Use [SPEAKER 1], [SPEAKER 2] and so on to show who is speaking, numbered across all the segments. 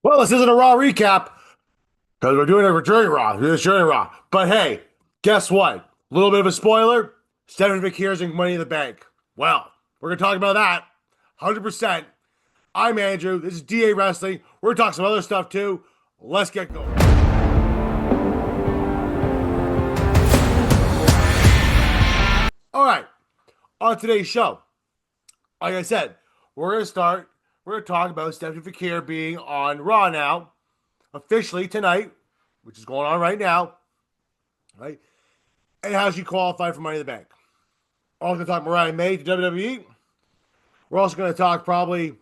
[SPEAKER 1] Well, this isn't a Raw recap because we're doing it during Raw. We're doing this during Raw. But hey, guess what? A little bit of a spoiler. Stephanie McKeer's in Money in the Bank. Well, we're going to talk about that 100%. I'm Andrew. This is DA Wrestling. We're going to talk some other stuff too. Let's get going. All right. On today's show, like I said, we're going to talk about Stephanie McKeer being on Raw now, officially tonight, which is going on right now, right? And how she qualified for Money in the Bank. We're also going to talk MARIAH May to WWE. We're also going to talk probably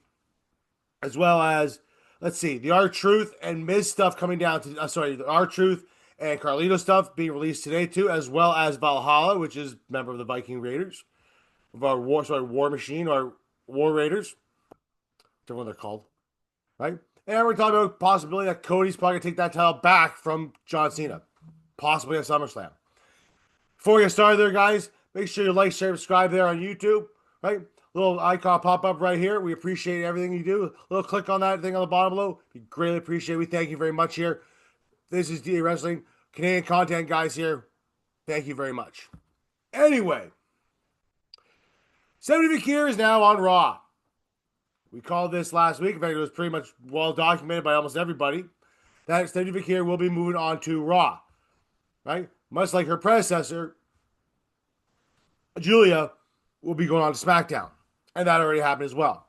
[SPEAKER 1] as well as, let's see, the R-Truth and Miz stuff coming down to, the R-Truth and Carlito stuff being released today too, as well as Valhalla, which is a member of the Viking Raiders, of our War Machine or War Raiders, whichever one they're called, right? And we're talking about possibility that Cody's probably going to take that title back from John Cena, possibly at SummerSlam. Before we get started there, guys, make sure you like, share, subscribe there on YouTube, right? Little icon pop up right here. We appreciate everything you do. A little click on that thing on the bottom below. We greatly appreciate it. We thank you very much here. This is DA Wrestling, Canadian content guys here. Thank you very much. Anyway, Stephanie McKeer is now on Raw. We called this last week. In fact, it was pretty much well documented by almost everybody that Stephanie McKeer will be moving on to Raw, right? Much like her predecessor, Julia, will be going on to SmackDown. And that already happened as well.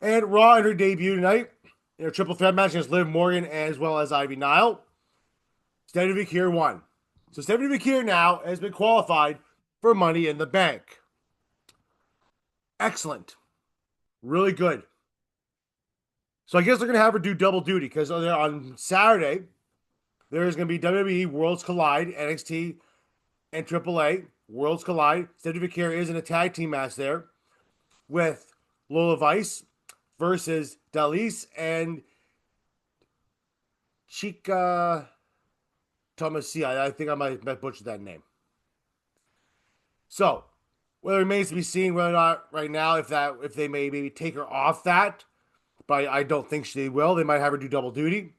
[SPEAKER 1] And Raw in her debut tonight, in a triple threat match against Liv Morgan as well as Ivy Nile, Stephanie McKeer won. So Stephanie McKeer now has been qualified for Money in the Bank. Excellent. Really good. So I guess they're going to have her do double duty because on Saturday, there is going to be WWE Worlds Collide, NXT and AAA Worlds Collide. Stephanie McKeer is in a tag team match there with Lola Vice versus Dalise and Chica Tomasia. I think I might butcher that name. So, well, it remains to be seen whether or not right now if they may maybe take her off that, but I don't think they will. They might have her do double duty.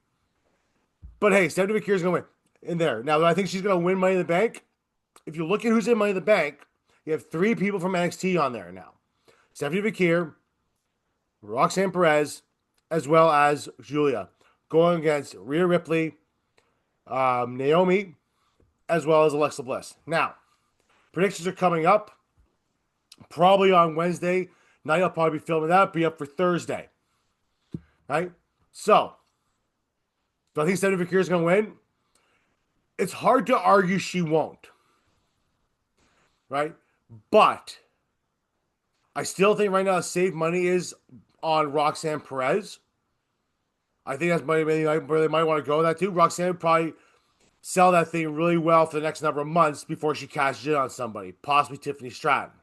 [SPEAKER 1] But hey, Stephanie McKeer is going to win in there. Now, do I think she's going to win Money in the Bank? If you look at who's in Money in the Bank, you have three people from NXT on there now. Stephanie McKeer, Roxanne Perez, as well as Julia, going against Rhea Ripley, Naomi, as well as Alexa Bliss. Now, predictions are coming up. Probably on Wednesday night. I'll probably be filming that. Be up for Thursday. Right? So, do I think Stephanie McKeer is going to win? It's hard to argue she won't. Right? But I still think right now save money is on Roxanne Perez. I think that's where they might want to go with that too. Roxanne would probably sell that thing really well for the next number of months before she cashes in on somebody, possibly Tiffany Stratton.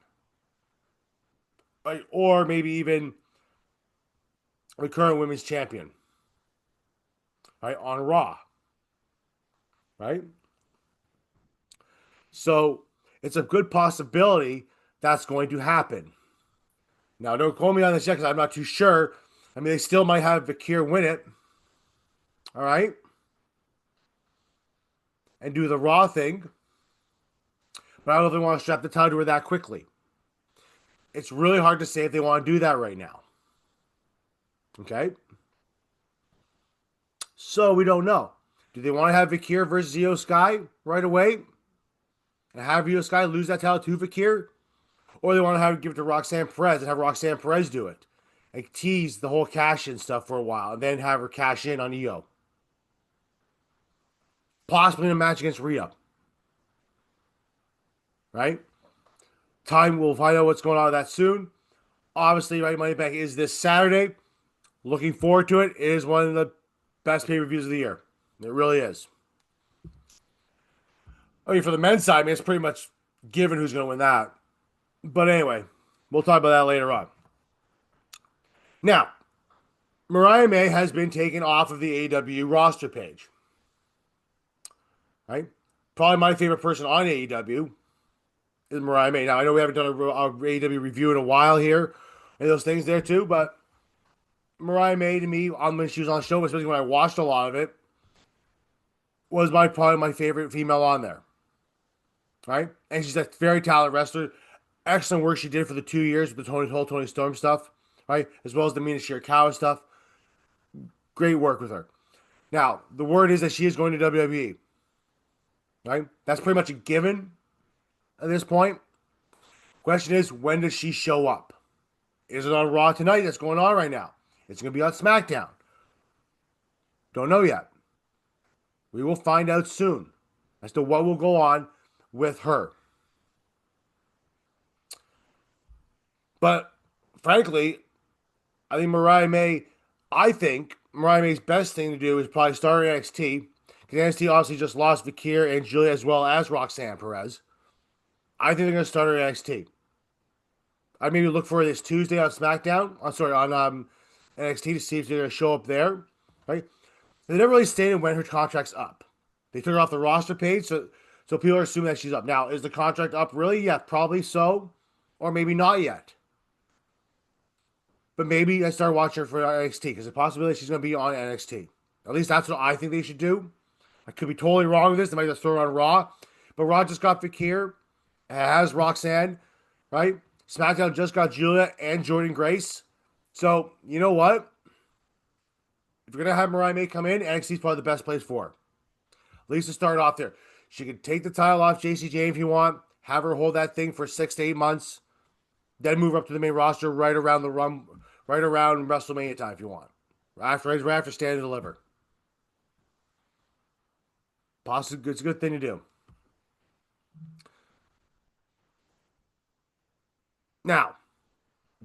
[SPEAKER 1] Right? Or maybe even the current women's champion. Right? On Raw. Right? So it's a good possibility that's going to happen. Now, don't call me on this yet because I'm not too sure. I mean, they still might have Vaquer win it. All right? And do the Raw thing. But I don't know if they want to strap the title to her that quickly. It's really hard to say if they want to do that right now. Okay? So we don't know. Do they want to have Vaquer versus Io Sky right away? And have Io Sky lose that title to Vaquer? Or they want to give it to Roxanne Perez and have Roxanne Perez do it. And tease the whole cash-in stuff for a while. And then have her cash in on Io. Possibly in a match against Rhea. Right? Time we'll find out what's going on with that soon. Obviously, right, Money Bank is this Saturday. Looking forward to it. It is one of the best pay-per-views of the year. It really is. I mean, for the men's side, I mean, it's pretty much given who's going to win that. But anyway, we'll talk about that later on. Now, MARIAH May has been taken off of the AEW roster page. Right? Probably my favorite person on AEW is MARIAH May. Now, I know we haven't done a AEW review in a while here and those things there too, but Mariah May to me on when she was on the show, especially when I watched a lot of it, was probably my favorite female on there. Right? And she's a very talented wrestler. Excellent work she did for the 2 years with the whole Tony Storm stuff, right? As well as the Mina Shirakawa stuff. Great work with her. Now, the word is that she is going to WWE, right? That's pretty much a given at this point. Question is, when does she show up? Is it on Raw tonight? That's going on right now. It's going to be on SmackDown. Don't know yet. We will find out soon as to what will go on with her. But frankly, I think Mariah May's best thing to do is probably start NXT. Because NXT obviously just lost Vaquer and Julia as well as Roxanne Perez. I think they're going to start her NXT. I'd maybe look for this Tuesday on SmackDown. On NXT to see if they're going to show up there. Right? They never really stated when her contract's up. They took her off the roster page, so people are assuming that she's up. Now, is the contract up really? Yeah, probably so. Or maybe not yet. But maybe I start watching her for NXT because the possibility she's going to be on NXT. At least that's what I think they should do. I could be totally wrong with this. They might just throw her on Raw. But Raw just got Vaquer. It has Roxanne, right? SmackDown just got Julia and Jordynne Grace. So, you know what? If you're going to have Mariah May come in, NXT is probably the best place for her. At least to start off there. She could take the title off JC Jane if you want. Have her hold that thing for 6 to 8 months. Then move up to the main roster right around WrestleMania time if you want. Right after Stand and Deliver. Possibly, it's a good thing to do. Now,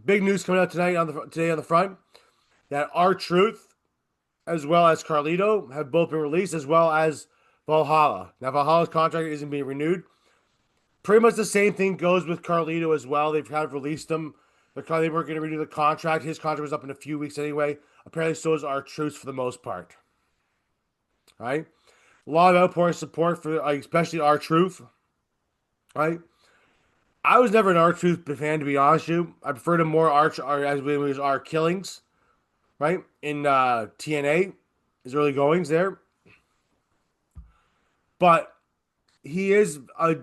[SPEAKER 1] big news coming out today on the front that R-Truth as well as Carlito have both been released, as well as Valhalla. Now, Valhalla's contract isn't being renewed. Pretty much the same thing goes with Carlito as well. They've kind of released him. They weren't going to renew the contract. His contract was up in a few weeks anyway. Apparently, so is R-Truth for the most part. Right? A lot of outpouring support for, especially R-Truth. Right? I was never an R-Truth fan, to be honest with you. I preferred him more as when it was R-Killings. Right? In TNA. His early goings there. But he is a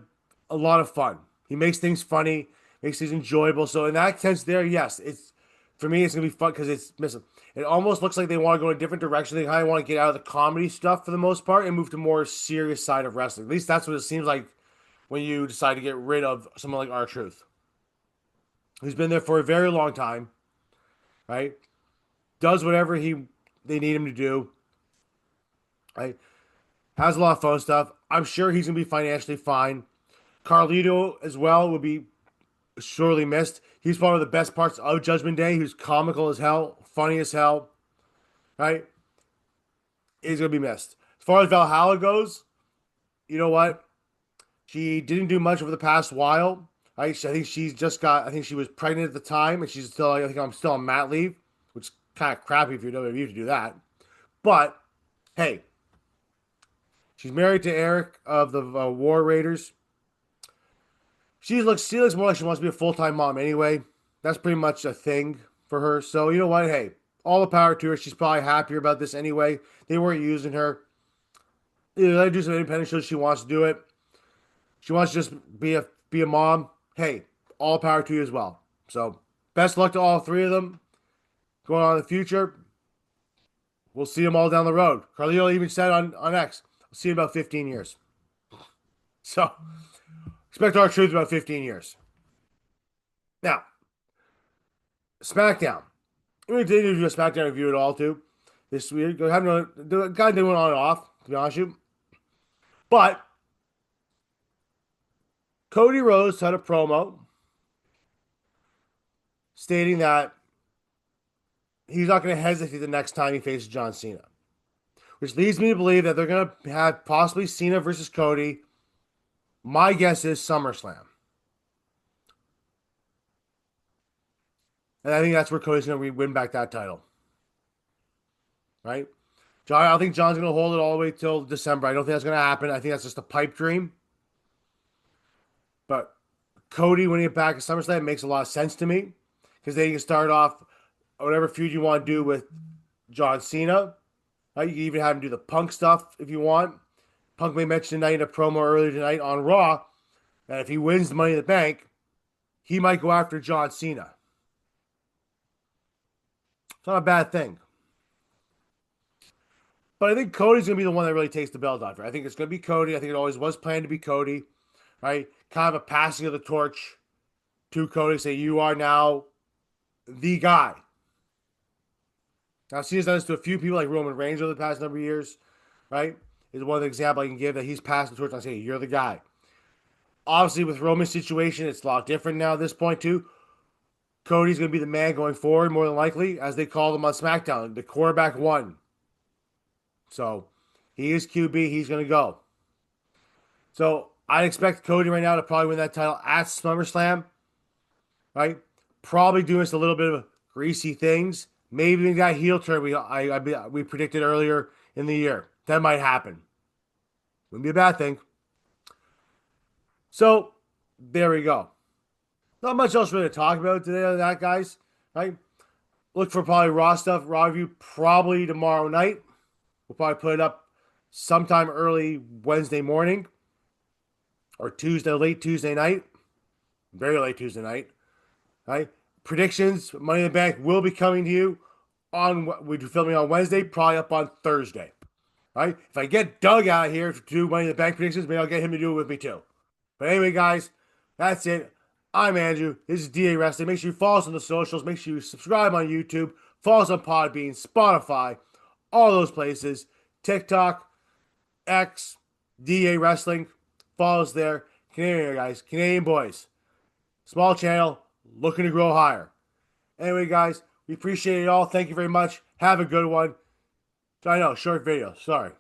[SPEAKER 1] lot of fun. He makes things funny, makes things enjoyable. So in that sense, there, yes, it's for me, it's gonna be fun because it's missing. It almost looks like they want to go in a different direction. They kind of want to get out of the comedy stuff for the most part and move to more serious side of wrestling. At least that's what it seems like when you decide to get rid of someone like R-Truth, who's been there for a very long time, right? Does whatever they need him to do, right? Has a lot of fun stuff. I'm sure he's gonna be financially fine. Carlito as well would be sorely missed. He's one of the best parts of Judgment Day. He was comical as hell, funny as hell, right? He's going to be missed. As far as Valhalla goes, you know what? She didn't do much over the past while. Right? I think she was pregnant at the time, and she's still, I think I'm still on mat leave, which is kind of crappy if you're WWE to do that. But, hey, she's married to Eric of the War Raiders. She looks more like she wants to be a full-time mom anyway. That's pretty much a thing for her. So, you know what? Hey, all the power to her. She's probably happier about this anyway. They weren't using her. Let her do some independent shows. She wants to do it. She wants to just be a mom. Hey, all power to you as well. So, best luck to all three of them going on in the future. We'll see them all down the road. Carlito even said on X, we'll see you in about 15 years. So, expect R-Truth about 15 years. Now, SmackDown. We didn't do a SmackDown review at all, too. This week. Kind of doing on and off, to be honest with you. But, Cody Rhodes had a promo stating that he's not going to hesitate the next time he faces John Cena. Which leads me to believe that they're going to have possibly Cena versus Cody. My guess is SummerSlam. And I think that's where Cody's going to win back that title. Right? I don't think John's going to hold it all the way till December. I don't think that's going to happen. I think that's just a pipe dream. But Cody winning it back at SummerSlam makes a lot of sense to me. Because they can start off whatever feud you want to do with John Cena. You can even have him do the Punk stuff if you want. Punk may mention tonight in a promo earlier tonight on Raw that if he wins the Money in the Bank, he might go after John Cena. It's not a bad thing. But I think Cody's going to be the one that really takes the belt off. I think it's going to be Cody. I think it always was planned to be Cody, right? Kind of a passing of the torch to Cody. Say, you are now the guy. Now, Cena's done this to a few people like Roman Reigns over the past number of years, right? Is one of the examples I can give that he's passed the torch and say, you're the guy. Obviously, with Roman's situation, it's a lot different now at this point, too. Cody's going to be the man going forward, more than likely, as they call him on SmackDown, the quarterback one. So, he is QB. He's going to go. So, I expect Cody right now to probably win that title at SummerSlam, right? Probably doing us a little bit of greasy things. Maybe that heel turn we predicted earlier in the year. That might happen. Wouldn't be a bad thing. So, there we go. Not much else really to talk about today on that, guys. Right? Look for probably Raw stuff, Raw review probably tomorrow night. We'll probably put it up sometime early Wednesday morning or late Tuesday night. Very late Tuesday night. Right? Predictions, Money in the Bank will be coming to you we're filming on Wednesday, probably up on Thursday. Right? If I get Doug out here to do Money in the Bank predictions, maybe I'll get him to do it with me too. But anyway, guys, that's it. I'm Andrew. This is DA Wrestling. Make sure you follow us on the socials. Make sure you subscribe on YouTube. Follow us on Podbean, Spotify, all those places. TikTok, X, DA Wrestling. Follow us there. Canadian guys, Canadian boys. Small channel, looking to grow higher. Anyway, guys, we appreciate it all. Thank you very much. Have a good one. I know, short video. Sorry.